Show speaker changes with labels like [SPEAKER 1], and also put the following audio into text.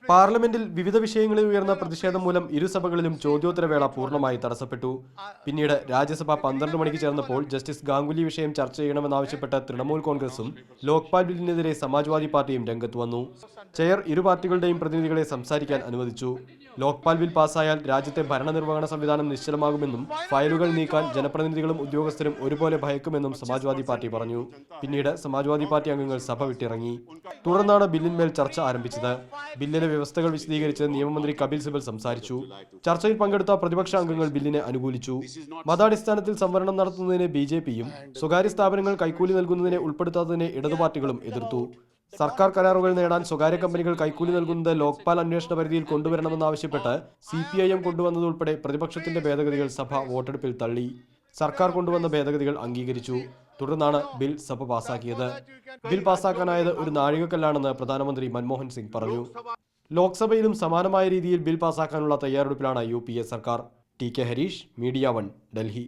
[SPEAKER 1] പാർലമെന്റിൽ വിവിധ വിഷയങ്ങളിൽ ഉയർന്ന പ്രതിഷേധം മൂലം ഇരുസഭകളിലും ചോദ്യോത്തരവേള പൂർണ്ണമായി തടസ്സപ്പെട്ടു. പിന്നീട് രാജ്യസഭ 12 മണിക്ക് ചേർന്നപ്പോൾ ജസ്റ്റിസ് ഗാംഗുലി വിഷയം ചർച്ച ചെയ്യണമെന്നാവശ്യപ്പെട്ട് തൃണമൂൽ കോൺഗ്രസും ലോക്പാൽ ബില്ലിനെതിരെ സമാജ്വാദി പാർട്ടിയും രംഗത്ത് വന്നു. ചെയർ ഇരു പാർട്ടികളുടെയും പ്രതിനിധികളെ സംസാരിക്കാൻ അനുവദിച്ചു. ലോക്പാൽ ബിൽ പാസ്സായാൽ രാജ്യത്തെ ഭരണനിർവഹണ സംവിധാനം നിശ്ചലമാകുമെന്നും ഫയലുകൾ നീക്കാൻ ജനപ്രതിനിധികളും ഉദ്യോഗസ്ഥരും ഒരുപോലെ ഭയക്കുമെന്നും സമാജ്വാദി പാർട്ടി പറഞ്ഞു. പിന്നീട് സമാജ്വാദി പാർട്ടി അംഗങ്ങൾ സഭ വിട്ടിറങ്ങി. തുടർന്നാണ് ബില്ലിന്മേൽ ചർച്ച ആരംഭിച്ചത്. ബില്ലിലെ വ്യവസ്ഥകൾ വിശദീകരിച്ച് നിയമമന്ത്രി കപിൽ സിബൽ സംസാരിച്ചു. ചർച്ചയിൽ പങ്കെടുത്ത പ്രതിപക്ഷ അംഗങ്ങൾ ബില്ലിനെ അനുകൂലിച്ചു. മതാടിസ്ഥാനത്തിൽ സംവരണം നടത്തുന്നതിനെ BJPയും സ്വകാര്യ സ്ഥാപനങ്ങൾ കൈക്കൂലി നൽകുന്നതിനെ ഉൾപ്പെടുത്താത്തതിനെ ഇടതുപാർട്ടികളും എതിർത്തു. സർക്കാർ കരാറുകൾ നേടാൻ സ്വകാര്യ കമ്പനികൾ കൈക്കൂലി നൽകുന്നത് ലോക്പാൽ അന്വേഷണ പരിധിയിൽ കൊണ്ടുവരണമെന്നാവശ്യപ്പെട്ട് CPIM കൊണ്ടുവന്നതുൾപ്പെടെ പ്രതിപക്ഷത്തിന്റെ ഭേദഗതികൾ സഭ വോട്ടെടുപ്പിൽ തള്ളി. സർക്കാർ കൊണ്ടുവന്ന ഭേദഗതികൾ അംഗീകരിച്ചു. തുടർന്നാണ് ബിൽ സഭ പാസാക്കിയത്. ബിൽ പാസാക്കാനായത് ഒരു നാഴികക്കല്ലാണെന്ന് പ്രധാനമന്ത്രി മൻമോഹൻ സിംഗ് പറഞ്ഞു. ലോക്സഭയിലും സമാനമായ രീതിയിൽ ബിൽ പാസാക്കാനുള്ള തയ്യാറെടുപ്പിലാണ് UPA സർക്കാർ. TK Harish, media 1, Delhi.